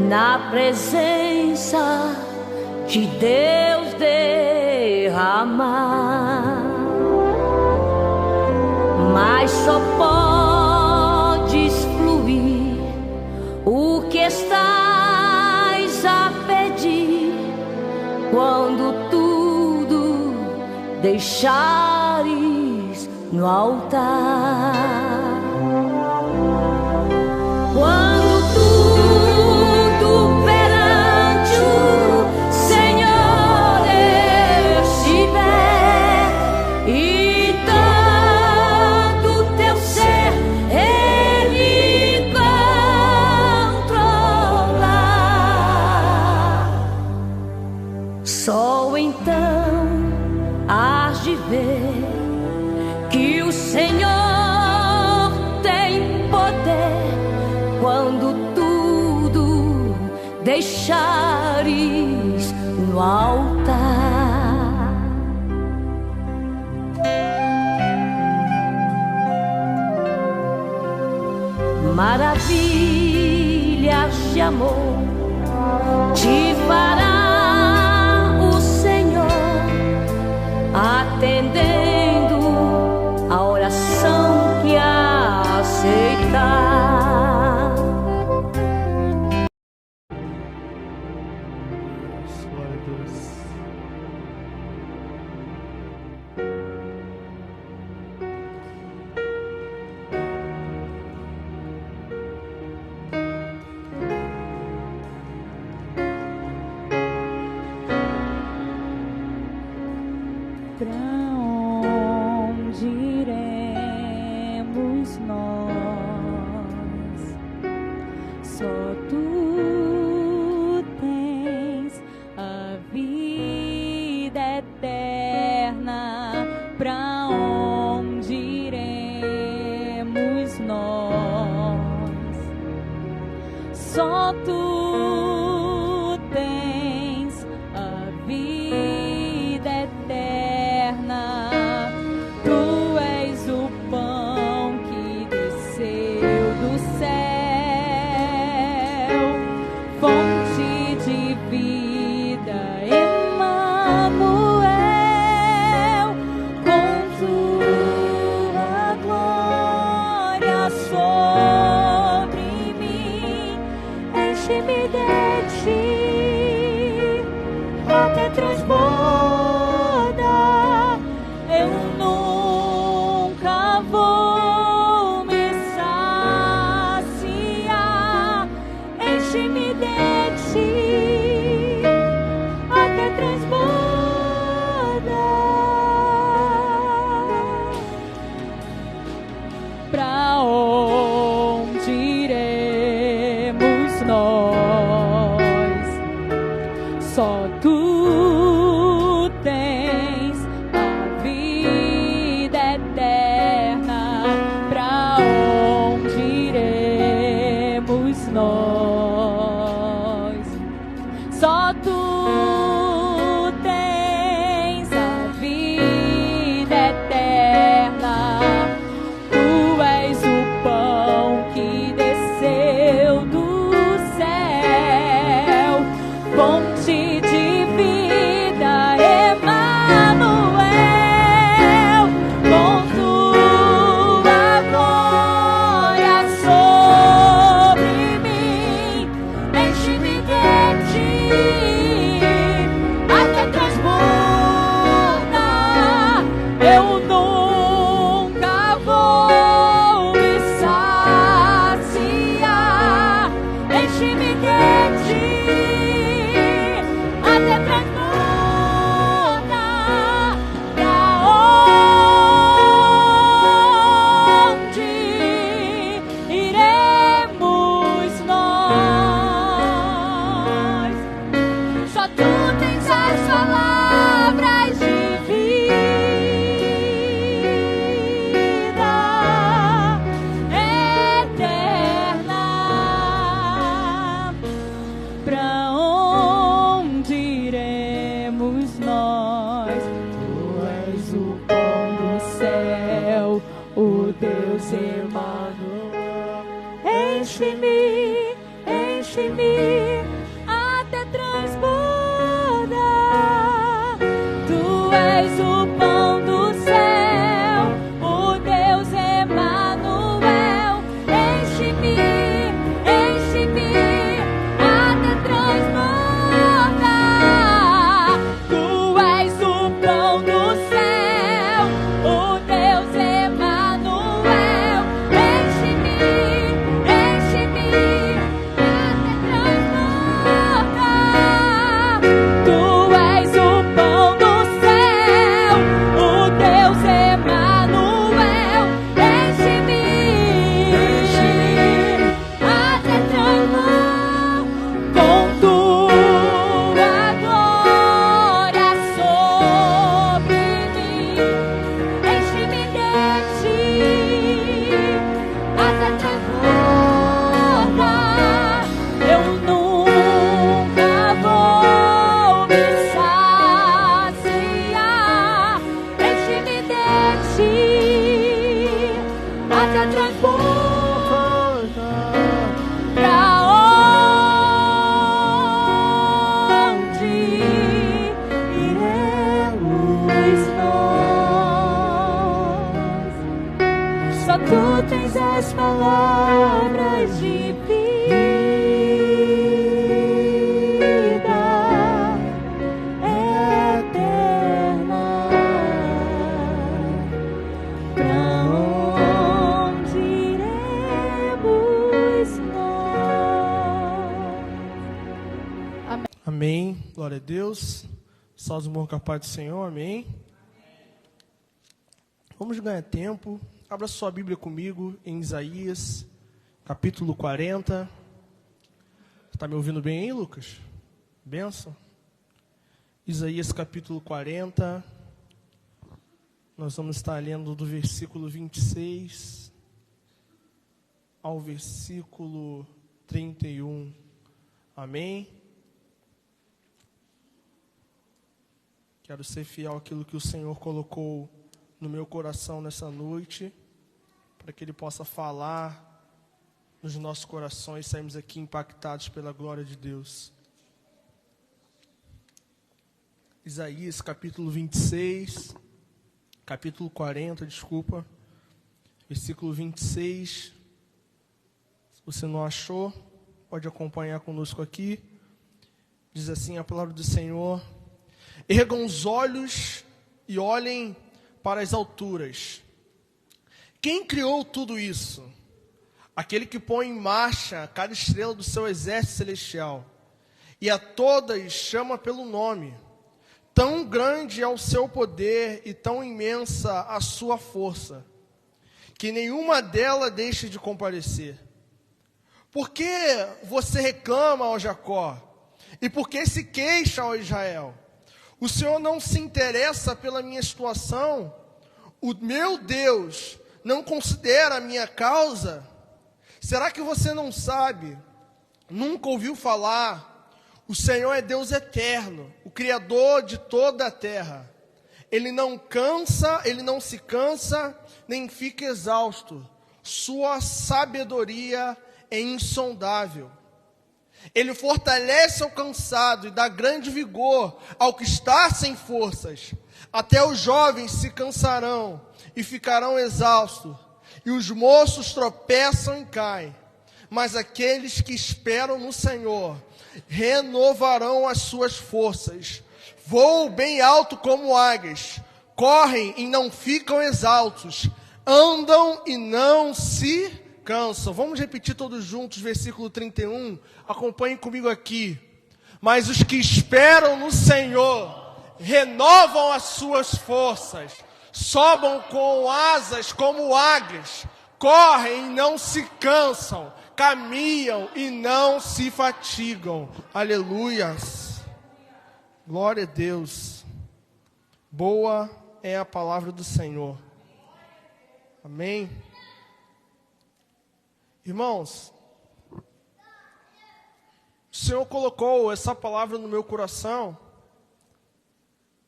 na presença de Deus derramar, mas só podes fluir o que estás a pedir quando tudo deixares no altar. Quando tudo perante o Senhor estiver e todo teu ser Ele controlar, só então hás de ver que o Senhor tem poder quando tudo deixares no altar. Maravilhas de amor te fará o Senhor, atendendo a oração que aceitar. Pra onde iremos nós? Só tu tens a vida eterna. Pra onde iremos nós? Só tu tens a vida eterna. Tu és o pão que desceu do céu, fonte de vida, Emanuel. Com tua glória sobre mim, enche-me de ti até transborda. Eu nunca vou me saciar. Enche-me de ti até transborda. Pra onde iremos nós? Só tu tens a vida eterna. Pra onde iremos nós? Só tu tens a vida eterna. Tu és o pão que desceu do céu, fonte de vida, Emanuel. Com tua glória sobre mim, enche-me de ti até transborda. Eu nunca vou me saciar. Enche-me de ti até transborda. Pra onde iremos nós? Só tu tens as palavras de vida eterna. Pra onde iremos nós? Tu és o pão do céu, o Deus Emanuel. Enche-me enche-me até transbordar. Tu és o pão do céu, o Deus Emanuel. Enche-me até transbordar. Tu és o pão do céu, o Deus Emanuel. Enche-me as palavras de vida eterna. Pra onde iremos nós? Amém. Amém. Glória a Deus. Salve o bom com a paz do Senhor. Amém. Vamos ganhar tempo. Abra sua Bíblia comigo em Isaías, capítulo 40. Está me ouvindo bem aí, Lucas? Benção. Isaías, capítulo 40. Nós vamos estar lendo do versículo 26 ao versículo 31. Amém? Quero ser fiel àquilo que o Senhor colocou no meu coração nessa noite, para que Ele possa falar nos nossos corações e sairmos aqui impactados pela glória de Deus. Isaías, capítulo 26, capítulo 40, versículo 26. Se você não achou, pode acompanhar conosco aqui. Diz assim a palavra do Senhor: ergam os olhos e olhem para as alturas. Quem criou tudo isso? Aquele que põe em marcha cada estrela do seu exército celestial, e a todas chama pelo nome. Tão grande é o seu poder e tão imensa a sua força, que nenhuma delas deixe de comparecer. Por que você reclama, ó Jacó? E por que se queixa, ó Israel? O Senhor não se interessa pela minha situação? O meu Deus não considera a minha causa? Será que você não sabe? Nunca ouviu falar? O Senhor é Deus eterno, o Criador de toda a terra. Ele não se cansa, nem fica exausto. Sua sabedoria é insondável. Ele fortalece ao cansado e dá grande vigor ao que está sem forças. Até os jovens se cansarão e ficarão exaustos, e os moços tropeçam e caem. Mas aqueles que esperam no Senhor renovarão as suas forças. Voam bem alto como águias, correm e não ficam exaustos, andam e não se cansam. Vamos repetir todos juntos, versículo 31. Acompanhem comigo aqui. Mas os que esperam no Senhor renovam as suas forças, sobam com asas como águias, correm e não se cansam, caminham e não se fatigam. Aleluias. Glória a Deus. Boa é a palavra do Senhor. Amém. Irmãos, o Senhor colocou essa palavra no meu coração,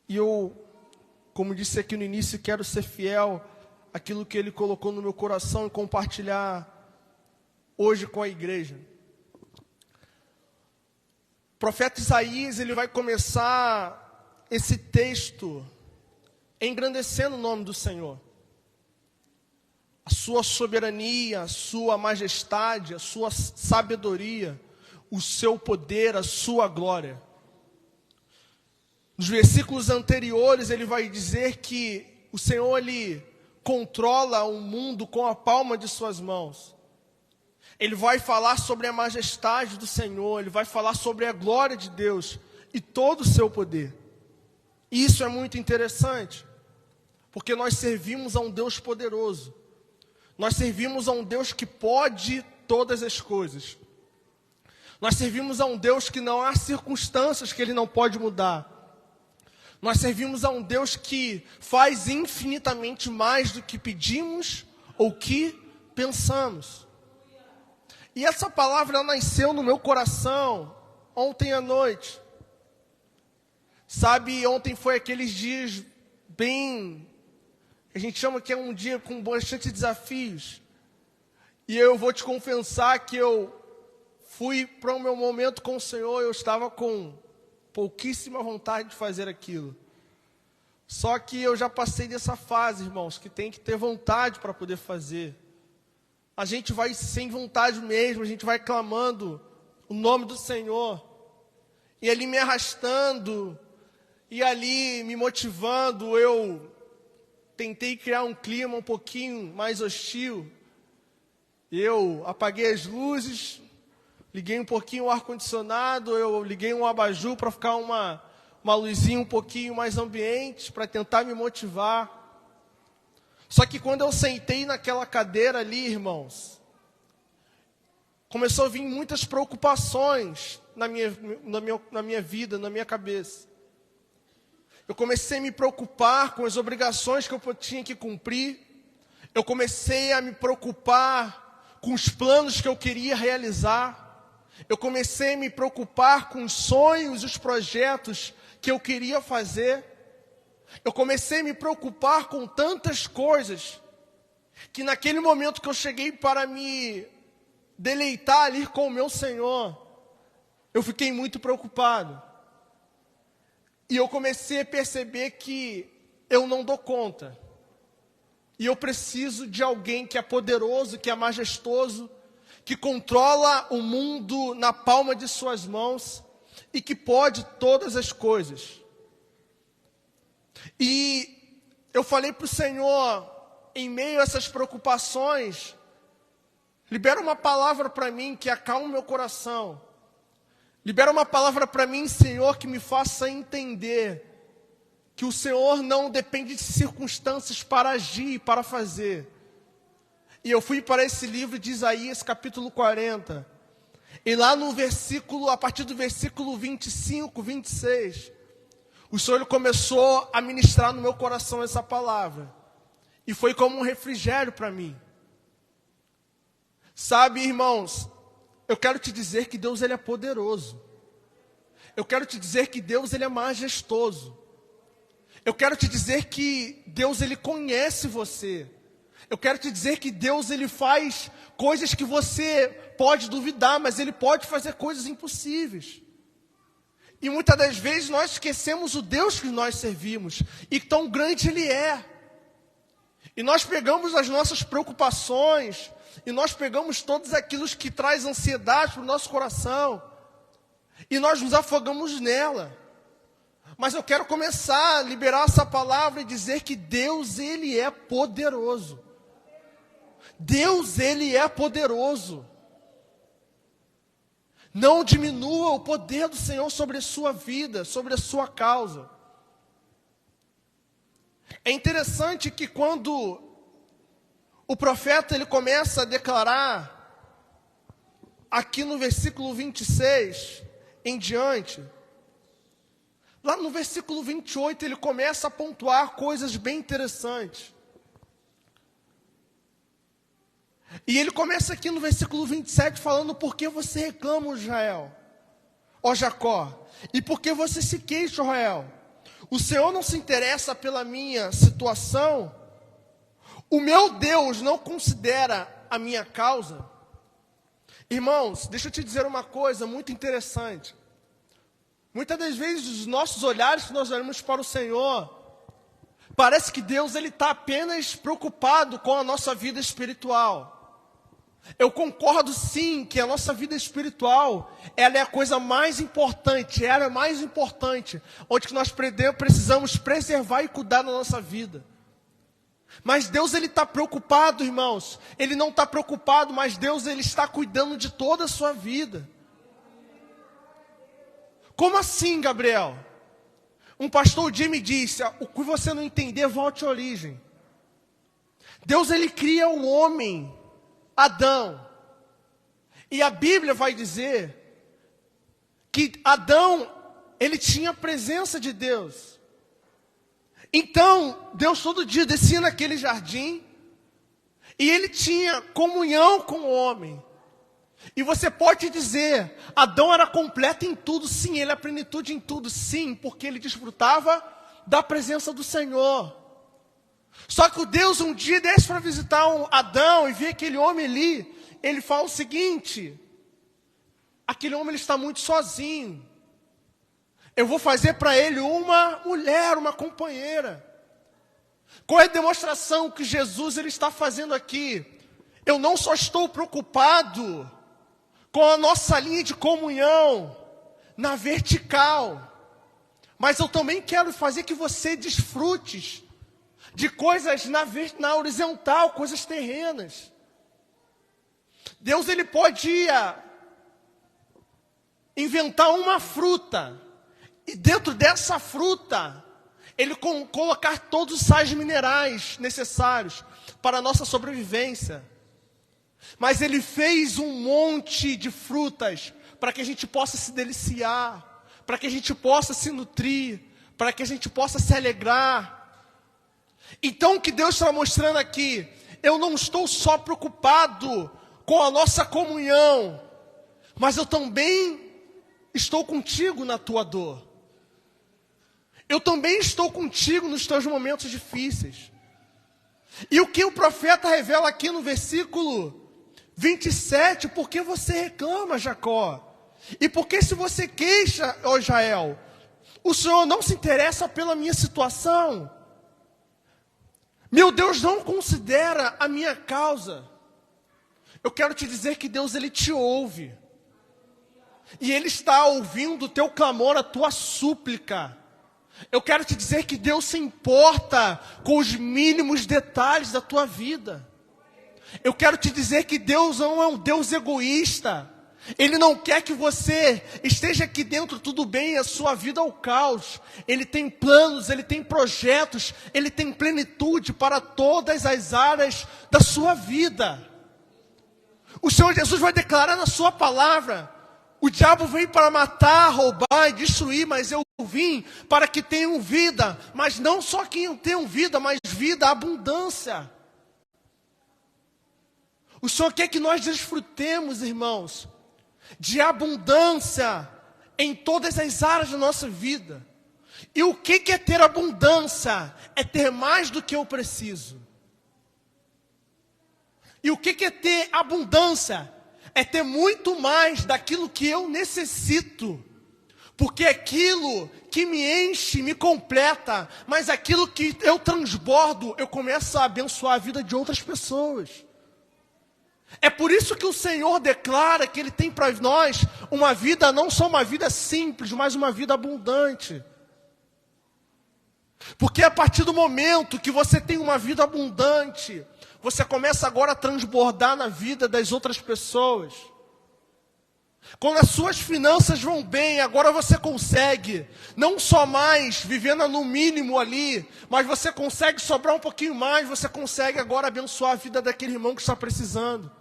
e eu, como disse aqui no início, quero ser fiel àquilo que Ele colocou no meu coração e compartilhar hoje com a igreja. profeta Isaías, ele vai começar esse texto engrandecendo o nome do Senhor. A sua soberania, a sua majestade, a sua sabedoria, o seu poder, a sua glória. Nos versículos anteriores, ele vai dizer que o Senhor, ele controla o mundo com a palma de suas mãos. Ele vai falar sobre a majestade do Senhor, ele vai falar sobre a glória de Deus e todo o seu poder. E isso é muito interessante, porque nós servimos a um Deus poderoso. Nós servimos a um Deus que pode todas as coisas. Nós servimos a um Deus que não há circunstâncias que Ele não pode mudar. Nós servimos a um Deus que faz infinitamente mais do que pedimos ou que pensamos. E essa palavra nasceu no meu coração ontem à noite. Sabe, ontem foi aqueles dias bem... A gente chama que é um dia com bastante desafios. E eu vou te confessar que eu fui para o meu momento com o Senhor, eu estava com pouquíssima vontade de fazer aquilo. Só que eu já passei dessa fase, irmãos, que tem que ter vontade para poder fazer. A gente vai sem vontade mesmo, a gente vai clamando o nome do Senhor. E ali me arrastando, e ali me motivando, eu tentei criar um clima um pouquinho mais hostil. Eu apaguei as luzes, liguei um pouquinho o ar-condicionado, eu liguei um abajur para ficar uma luzinha um pouquinho mais ambiente, para tentar me motivar. Só que quando eu sentei naquela cadeira ali, irmãos, começou a vir muitas preocupações na minha vida, na minha cabeça. Eu comecei a me preocupar com as obrigações que eu tinha que cumprir. Eu comecei a me preocupar com os planos que eu queria realizar. Eu comecei a me preocupar com os sonhos e os projetos que eu queria fazer. Eu comecei a me preocupar com tantas coisas, que naquele momento que eu cheguei para me deleitar ali com o meu Senhor, eu fiquei muito preocupado. E eu comecei a perceber que eu não dou conta. E eu preciso de alguém que é poderoso, que é majestoso, que controla o mundo na palma de suas mãos e que pode todas as coisas. E eu falei para o Senhor, em meio a essas preocupações, libera uma palavra para mim que acalme o meu coração. Libera uma palavra para mim, Senhor, que me faça entender que o Senhor não depende de circunstâncias para agir e para fazer. E eu fui para esse livro de Isaías, capítulo 40. E lá no versículo, a partir do versículo 25, 26, o Senhor começou a ministrar no meu coração essa palavra. E foi como um refrigério para mim. Sabe, irmãos, eu quero te dizer que Deus, ele é poderoso. Eu quero te dizer que Deus, ele é majestoso. Eu quero te dizer que Deus, ele conhece você. Eu quero te dizer que Deus, ele faz coisas que você pode duvidar, mas ele pode fazer coisas impossíveis. E muitas das vezes nós esquecemos o Deus que nós servimos, e tão grande ele é. E nós pegamos as nossas preocupações, e nós pegamos todos aqueles que traz ansiedade para o nosso coração, e nós nos afogamos nela. Mas eu quero começar a liberar essa palavra e dizer que Deus, ele é poderoso. Deus, ele é poderoso. Não diminua o poder do Senhor sobre a sua vida, sobre a sua causa. É interessante que quando o profeta ele começa a declarar, aqui no versículo 26 em diante, lá no versículo 28 ele começa a pontuar coisas bem interessantes. E ele começa aqui no versículo 27 falando: por que você reclama, Israel, ó Jacó? E por que você se queixa, Israel? O Senhor não se interessa pela minha situação? O meu Deus não considera a minha causa? Irmãos, deixa eu te dizer uma coisa muito interessante. Muitas das vezes os nossos olhares, que nós olhamos para o Senhor, parece que Deus está apenas preocupado com a nossa vida espiritual. Eu concordo sim que a nossa vida espiritual, ela é a coisa mais importante, ela é mais importante, onde que nós precisamos preservar e cuidar da nossa vida. Mas Deus está preocupado, irmãos. Ele não está preocupado, mas Deus ele está cuidando de toda a sua vida. Como assim, Gabriel? Um pastor dia me disse, o que você não entender, volte à origem. Deus ele cria o homem, Adão. E a Bíblia vai dizer que Adão, ele tinha a presença de Deus. Então, Deus todo dia descia naquele jardim e ele tinha comunhão com o homem. E você pode dizer, Adão era completo em tudo, sim, ele é a plenitude em tudo, sim, porque ele desfrutava da presença do Senhor. Só que o Deus um dia desce para visitar Adão e vê aquele homem ali, ele fala o seguinte, aquele homem ele está muito sozinho. Eu vou fazer para ele uma mulher, uma companheira. Qual é a demonstração que Jesus ele está fazendo aqui? Eu não só estou preocupado com a nossa linha de comunhão na vertical, mas eu também quero fazer que você desfrute de coisas na horizontal, coisas terrenas. Deus ele podia inventar uma fruta, e dentro dessa fruta, ele colocar todos os sais minerais necessários para a nossa sobrevivência. Mas ele fez um monte de frutas para que a gente possa se deliciar, para que a gente possa se nutrir, para que a gente possa se alegrar. Então o que Deus está mostrando aqui, eu não estou só preocupado com a nossa comunhão, mas eu também estou contigo na tua dor. Eu também estou contigo nos teus momentos difíceis. E o que o profeta revela aqui no versículo 27, por que você reclama, Jacó? E por que se você queixa, ó Israel, o Senhor não se interessa pela minha situação? Meu Deus não considera a minha causa. Eu quero te dizer que Deus ele te ouve. E Ele está ouvindo o teu clamor, a tua súplica. Eu quero te dizer que Deus se importa com os mínimos detalhes da tua vida. Eu quero te dizer que Deus não é um Deus egoísta. Ele não quer que você esteja aqui dentro tudo bem, a sua vida ao caos. Ele tem planos, Ele tem projetos, Ele tem plenitude para todas as áreas da sua vida. O Senhor Jesus vai declarar na sua palavra, o diabo veio para matar, roubar e destruir, mas eu vim para que tenham vida. Mas não só que tenham vida, mas vida, abundância. O Senhor quer que nós desfrutemos, irmãos, de abundância em todas as áreas da nossa vida. E o que é ter abundância? É ter mais do que eu preciso. E o que é ter abundância? É ter muito mais daquilo que eu necessito. Porque aquilo que me enche, me completa, mas aquilo que eu transbordo, eu começo a abençoar a vida de outras pessoas. É por isso que o Senhor declara que Ele tem para nós uma vida, não só uma vida simples, mas uma vida abundante. Porque a partir do momento que você tem uma vida abundante, você começa agora a transbordar na vida das outras pessoas. Quando as suas finanças vão bem, agora você consegue, não só mais vivendo no mínimo ali, mas você consegue sobrar um pouquinho mais, você consegue agora abençoar a vida daquele irmão que está precisando.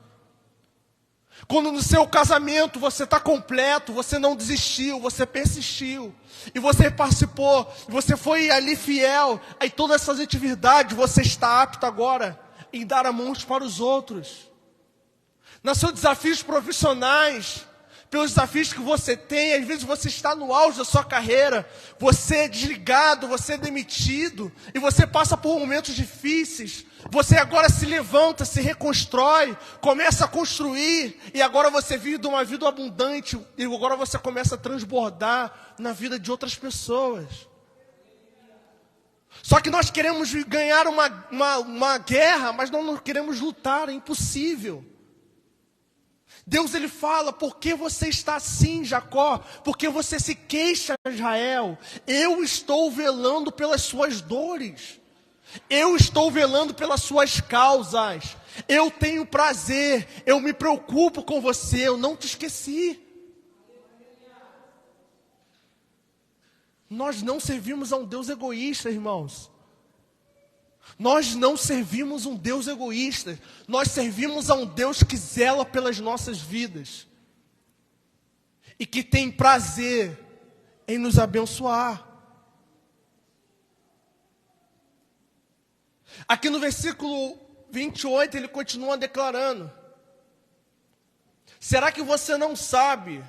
Quando no seu casamento você está completo, você não desistiu, você persistiu, e você participou, você foi ali fiel, aí todas essas atividades você está apto agora em dar a mão para os outros. Nos seus desafios profissionais, pelos desafios que você tem. Às vezes você está no auge da sua carreira, você é desligado, você é demitido, e você passa por momentos difíceis. Você agora se levanta, se reconstrói, começa a construir, e agora você vive uma vida abundante, e agora você começa a transbordar na vida de outras pessoas. Só que nós queremos ganhar uma guerra, mas não queremos lutar, é impossível. Deus, ele fala: por que você está assim, Jacó? Por que você se queixa, Israel? Eu estou velando pelas suas dores. Eu estou velando pelas suas causas. Eu tenho prazer, eu me preocupo com você, eu não te esqueci. Nós não servimos a um Deus egoísta, irmãos. Nós não servimos um Deus egoísta. Nós servimos a um Deus que zela pelas nossas vidas. E que tem prazer em nos abençoar. Aqui no versículo 28, ele continua declarando: será que você não sabe?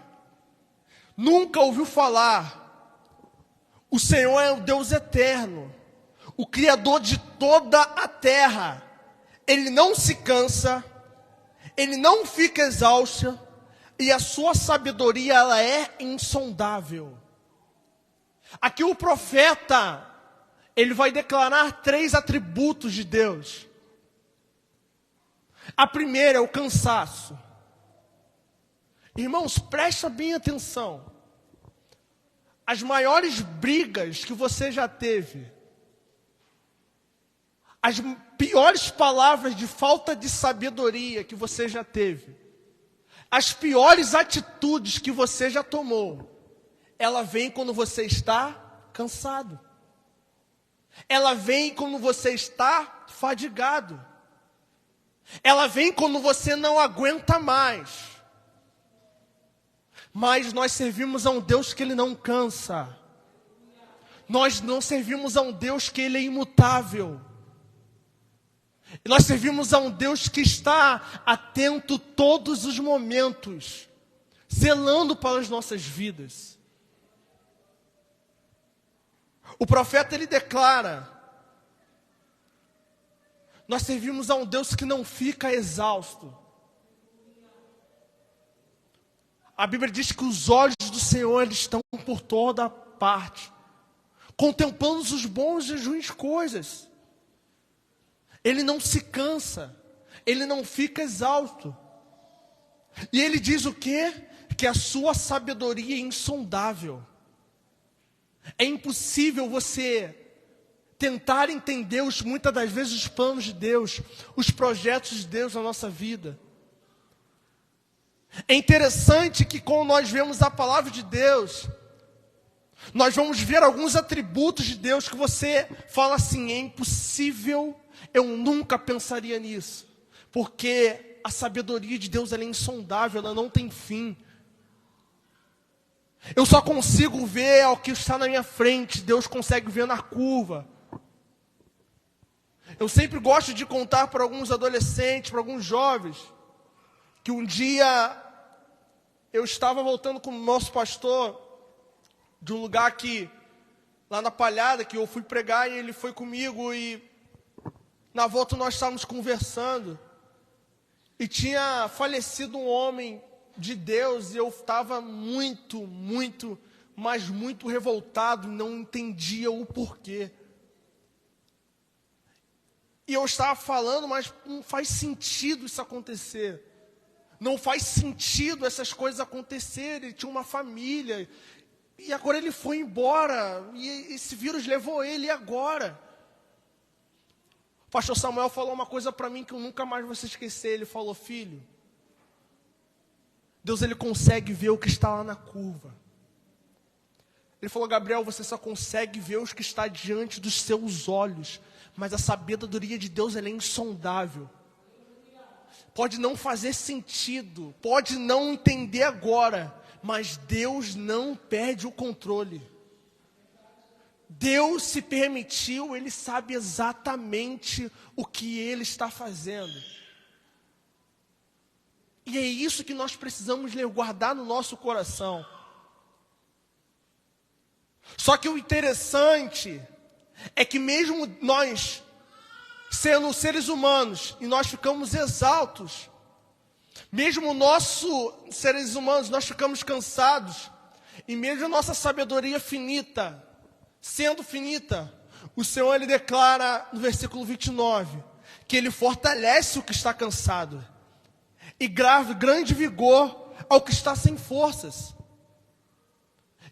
Nunca ouviu falar? O Senhor é o Deus eterno, o Criador de toda a terra. Ele não se cansa, ele não fica exausto, e a sua sabedoria, ela é insondável. Aqui o profeta, ele vai declarar 3 atributos de Deus. A primeira é o cansaço. Irmãos, presta bem atenção. As maiores brigas que você já teve, as piores palavras de falta de sabedoria que você já teve, as piores atitudes que você já tomou, ela vem quando você está cansado. Ela vem quando você está fadigado. Ela vem quando você não aguenta mais. Mas nós servimos a um Deus que ele não cansa. Nós não servimos a um Deus que ele é imutável. Nós servimos a um Deus que está atento todos os momentos, zelando pelas nossas vidas. O profeta, ele declara: nós servimos a um Deus que não fica exausto. A Bíblia diz que os olhos do Senhor, eles estão por toda parte, contemplando os bons e as ruins coisas. Ele não se cansa, ele não fica exausto. E ele diz o quê? Que a sua sabedoria é insondável. É impossível você tentar entender, muitas das vezes, os planos de Deus, os projetos de Deus na nossa vida. É interessante que quando nós vemos a palavra de Deus, nós vamos ver alguns atributos de Deus que você fala assim: é impossível, eu nunca pensaria nisso. Porque a sabedoria de Deus, ela é insondável, ela não tem fim. Eu só consigo ver o que está na minha frente, Deus consegue ver na curva. Eu sempre gosto de contar para alguns adolescentes, para alguns jovens, que um dia eu estava voltando com o nosso pastor de um lugar que, lá na Palhada, que eu fui pregar, e ele foi comigo, e na volta nós estávamos conversando, e tinha falecido um homem de Deus, e eu estava muito revoltado, não entendia o porquê. E eu estava falando, mas não faz sentido isso acontecer. Não faz sentido essas coisas acontecerem. Ele tinha uma família, e agora ele foi embora, e esse vírus levou ele, e agora? O pastor Samuel falou uma coisa para mim que eu nunca mais vou esquecer. Ele falou: filho, Deus, ele consegue ver o que está lá na curva. Ele falou: Gabriel, você só consegue ver o que está diante dos seus olhos, mas a sabedoria de Deus, ela é insondável. Pode não fazer sentido, pode não entender agora, mas Deus não perde o controle. Deus se permitiu, ele sabe exatamente o que ele está fazendo. E é isso que nós precisamos guardar no nosso coração. Só que o interessante é que mesmo nós, sendo seres humanos, e nós ficamos exaltos, mesmo seres humanos, nós ficamos cansados, e mesmo a nossa sabedoria finita, sendo finita, o Senhor, Ele declara no versículo 29, que Ele fortalece o que está cansado, e grande vigor ao que está sem forças.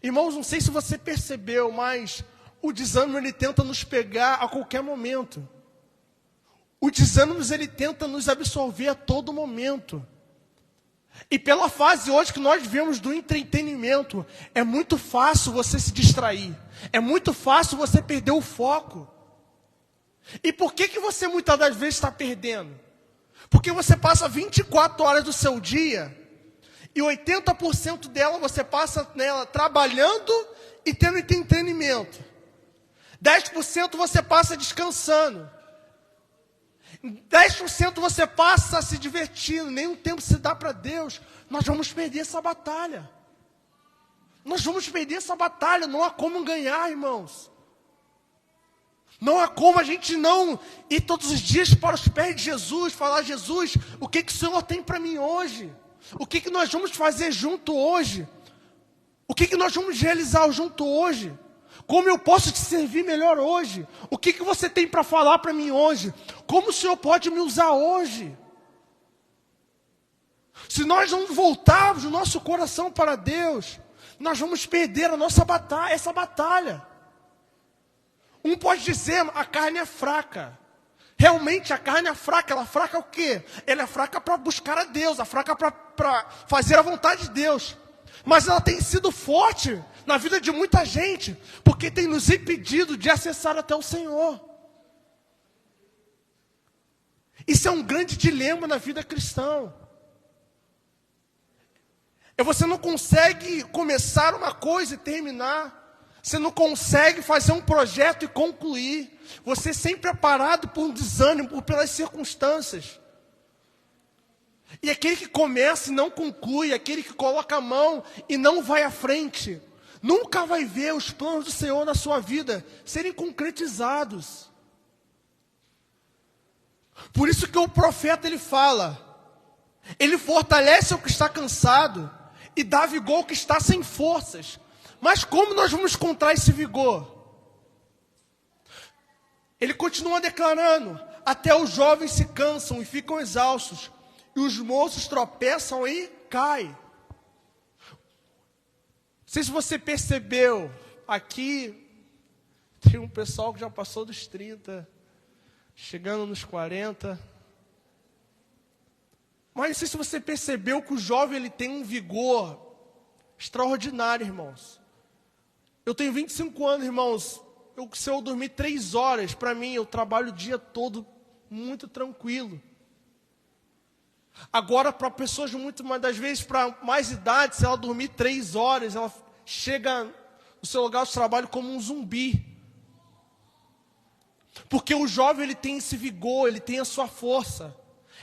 Irmãos, não sei se você percebeu, mas o desânimo, ele tenta nos pegar a qualquer momento. O desânimo, ele tenta nos absorver a todo momento. E pela fase hoje que nós vivemos do entretenimento, é muito fácil você se distrair. É muito fácil você perder o foco. E por que você muitas das vezes está perdendo? Porque você passa 24 horas do seu dia e 80% dela você passa nela trabalhando e tendo entretenimento. 10% você passa descansando. 10% você passa se divertindo. Nenhum tempo se dá para Deus. Nós vamos perder essa batalha. Nós vamos perder essa batalha. Não há como ganhar, irmãos. Não há como a gente não ir todos os dias para os pés de Jesus, falar: Jesus, o que o Senhor tem para mim hoje? O que nós vamos fazer junto hoje? O que nós vamos realizar junto hoje? Como eu posso te servir melhor hoje? O que você tem para falar para mim hoje? Como o Senhor pode me usar hoje? Se nós não voltarmos o nosso coração para Deus, nós vamos perder a nossa batalha, essa batalha. Um pode dizer: a carne é fraca. Realmente a carne é fraca. Ela é fraca o quê? Ela é fraca para buscar a Deus, é fraca para fazer a vontade de Deus. Mas ela tem sido forte na vida de muita gente, porque tem nos impedido de acessar até o Senhor. Isso é um grande dilema na vida cristã. Você não consegue começar uma coisa e terminar. Você não consegue fazer um projeto e concluir. Você sempre é parado por um desânimo, pelas circunstâncias. E aquele que começa e não conclui, aquele que coloca a mão e não vai à frente, nunca vai ver os planos do Senhor na sua vida serem concretizados. Por isso que o profeta, ele fala, ele fortalece o que está cansado e dá vigor ao que está sem forças. Mas como nós vamos encontrar esse vigor? Ele continua declarando: até os jovens se cansam e ficam exaustos, e os moços tropeçam e caem. Não sei se você percebeu, aqui tem um pessoal que já passou dos 30, chegando nos 40. Mas não sei se você percebeu que o jovem, ele tem um vigor extraordinário, irmãos. Eu tenho 25 anos, irmãos. Se eu dormir 3 horas, para mim, eu trabalho o dia todo muito tranquilo. Agora, para pessoas muito mais das vezes, para mais idade, se ela dormir 3 horas, ela chega no seu lugar de trabalho como um zumbi. Porque o jovem, ele tem esse vigor, ele tem a sua força.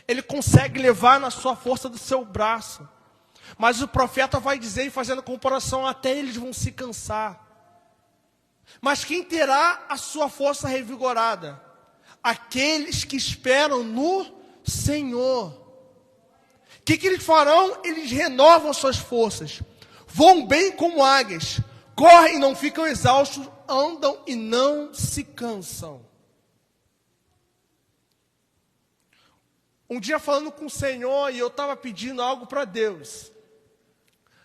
Ele consegue levar na sua força do seu braço. Mas o profeta vai dizer, fazendo comparação, até eles vão se cansar. Mas quem terá a sua força revigorada? Aqueles que esperam no Senhor. O que eles farão? Eles renovam suas forças. Voam bem como águias. Correm e não ficam exaustos. Andam e não se cansam. Um dia falando com o Senhor, e eu estava pedindo algo para Deus.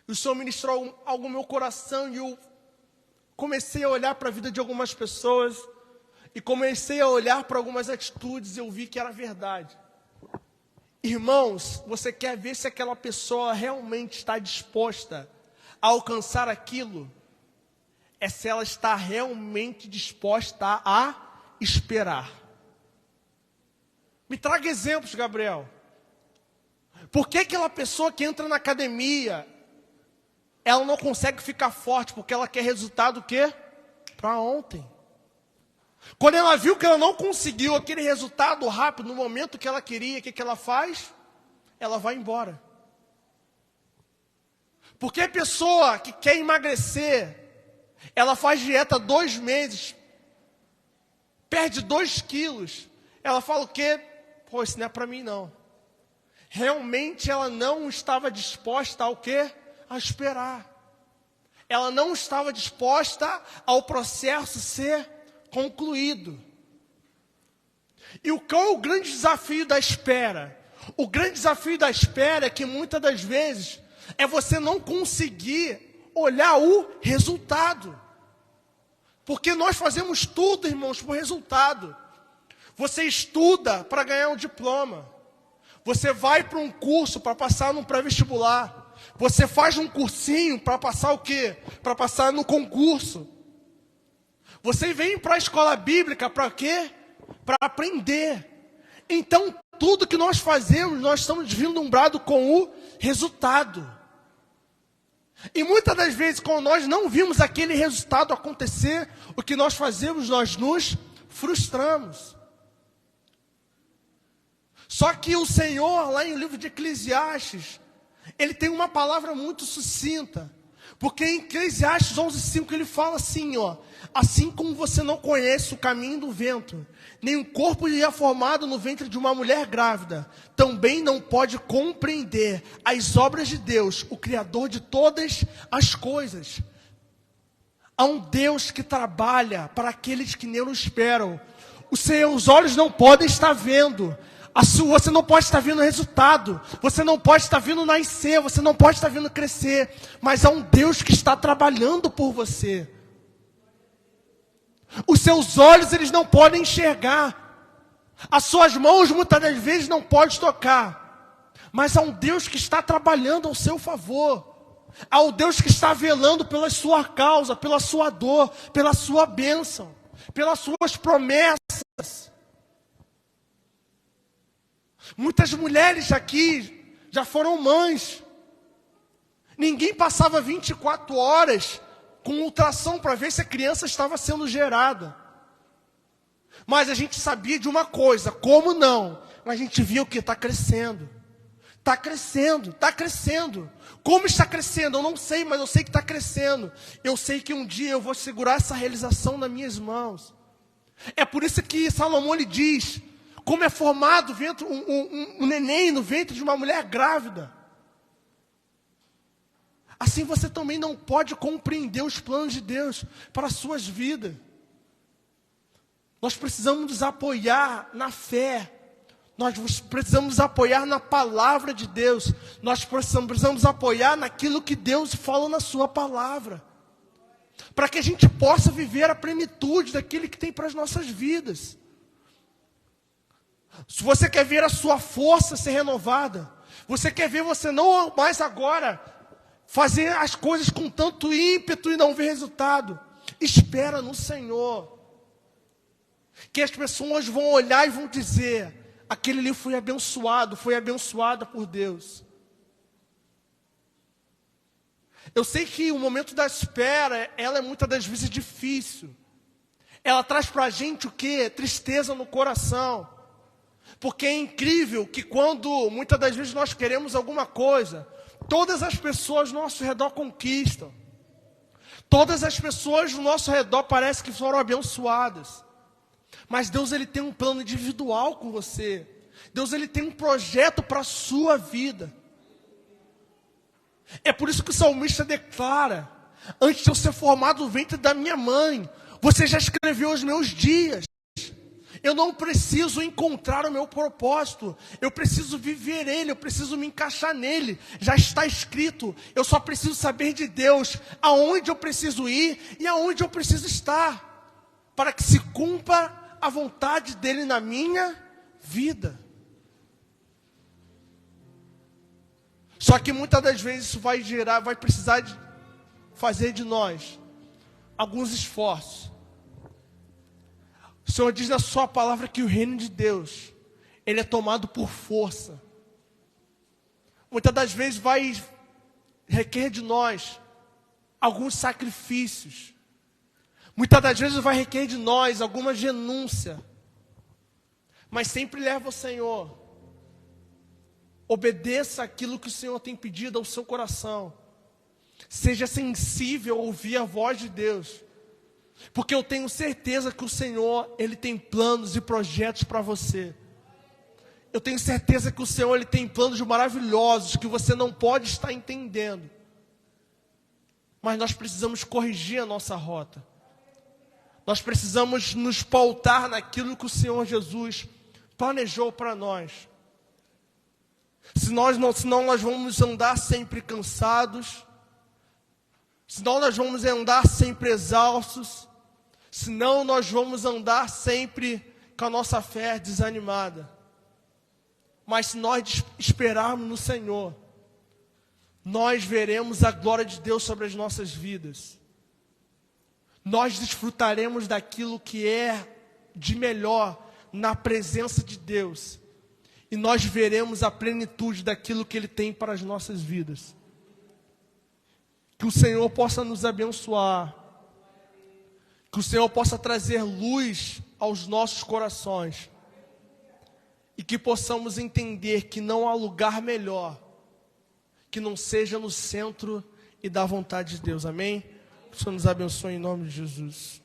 E o Senhor ministrou algo no meu coração, e eu comecei a olhar para a vida de algumas pessoas, e comecei a olhar para algumas atitudes, e eu vi que era verdade. Irmãos, você quer ver se aquela pessoa realmente está disposta a alcançar aquilo? É se ela está realmente disposta a esperar. Me traga exemplos, Gabriel. Por que aquela pessoa que entra na academia, ela não consegue ficar forte? Porque ela quer resultado o quê? Para ontem. Quando ela viu que ela não conseguiu aquele resultado rápido, no momento que ela queria, o que ela faz? Ela vai embora. Porque a pessoa que quer emagrecer, ela faz dieta 2 meses, perde 2 quilos, ela fala o quê? Pô, isso não é para mim não. Realmente ela não estava disposta ao quê? A esperar. Ela não estava disposta ao processo ser concluído. E qual é o grande desafio da espera? O grande desafio da espera é que muitas das vezes é você não conseguir olhar o resultado. Porque nós fazemos tudo, irmãos, por resultado. Você estuda para ganhar um diploma. Você vai para um curso para passar num pré-vestibular. Você faz um cursinho para passar o quê? Para passar no concurso. Você vem para a escola bíblica para quê? Para aprender. Então, tudo que nós fazemos, nós estamos deslumbrados com o resultado. E muitas das vezes, quando nós não vimos aquele resultado acontecer, o que nós fazemos, nós nos frustramos. Só que o Senhor, lá em o livro de Eclesiastes, ele tem uma palavra muito sucinta. Porque em Eclesiastes 11:5 ele fala assim, ó: assim como você não conhece o caminho do vento, nem o corpo lhe é formado no ventre de uma mulher grávida, também não pode compreender as obras de Deus, o Criador de todas as coisas. Há um Deus que trabalha para aqueles que nele o esperam. Os seus olhos não podem estar vendo. Você não pode estar vendo o resultado. Você não pode estar vendo nascer. Você não pode estar vendo crescer. Mas há um Deus que está trabalhando por você. Os seus olhos, eles não podem enxergar. As suas mãos, muitas das vezes, não podem tocar. Mas há um Deus que está trabalhando ao seu favor. Há um Deus que está velando pela sua causa, pela sua dor, pela sua bênção, pelas suas promessas. Muitas mulheres aqui já foram mães. Ninguém passava 24 horas com ultrassom para ver se a criança estava sendo gerada. Mas a gente sabia de uma coisa, como não? Mas a gente via o que? Está crescendo. Está crescendo, está crescendo. Como está crescendo? Eu não sei, mas eu sei que está crescendo. Eu sei que um dia eu vou segurar essa realização nas minhas mãos. É por isso que Salomão lhe diz: como é formado um neném no ventre de uma mulher grávida. Assim você também não pode compreender os planos de Deus para as suas vidas. Nós precisamos nos apoiar na fé. Nós precisamos nos apoiar na palavra de Deus. Nós precisamos nos apoiar naquilo que Deus fala na sua palavra. Para que a gente possa viver a plenitude daquilo que tem para as nossas vidas. Se você quer ver a sua força ser renovada, você quer ver você não mais agora fazer as coisas com tanto ímpeto e não ver resultado, espera no Senhor. Que as pessoas vão olhar e vão dizer: aquele ali foi abençoada por Deus. Eu sei que o momento da espera, ela é muitas das vezes difícil. Ela traz para a gente o quê? Tristeza no coração. Porque é incrível que quando muitas das vezes nós queremos alguma coisa, todas as pessoas ao nosso redor conquistam. Todas as pessoas ao nosso redor parecem que foram abençoadas. Mas Deus, ele tem um plano individual com você. Deus, ele tem um projeto para a sua vida. É por isso que o salmista declara: antes de eu ser formado no ventre da minha mãe, você já escreveu os meus dias. Eu não preciso encontrar o meu propósito. Eu preciso viver ele, eu preciso me encaixar nele. Já está escrito. Eu só preciso saber de Deus, aonde eu preciso ir e aonde eu preciso estar, para que se cumpra a vontade dele na minha vida. Só que muitas das vezes isso vai precisar de fazer de nós alguns esforços. O Senhor diz na sua palavra que o reino de Deus, ele é tomado por força. Muitas das vezes vai requerer de nós alguns sacrifícios. Muitas das vezes vai requerer de nós alguma renúncia. Mas sempre leva ao Senhor. Obedeça aquilo que o Senhor tem pedido ao seu coração. Seja sensível a ouvir a voz de Deus. Porque eu tenho certeza que o Senhor, Ele tem planos e projetos para você. Eu tenho certeza que o Senhor, Ele tem planos maravilhosos que você não pode estar entendendo. Mas nós precisamos corrigir a nossa rota. Nós precisamos nos pautar naquilo que o Senhor Jesus planejou para nós. Senão nós vamos andar sempre cansados. Senão nós vamos andar sempre exaustos. Senão nós vamos andar sempre com a nossa fé desanimada. Mas se nós esperarmos no Senhor, nós veremos a glória de Deus sobre as nossas vidas. Nós desfrutaremos daquilo que é de melhor na presença de Deus. E nós veremos a plenitude daquilo que Ele tem para as nossas vidas. Que o Senhor possa nos abençoar. Que o Senhor possa trazer luz aos nossos corações. E que possamos entender que não há lugar melhor que não seja no centro e da vontade de Deus. Amém? Que o Senhor nos abençoe em nome de Jesus.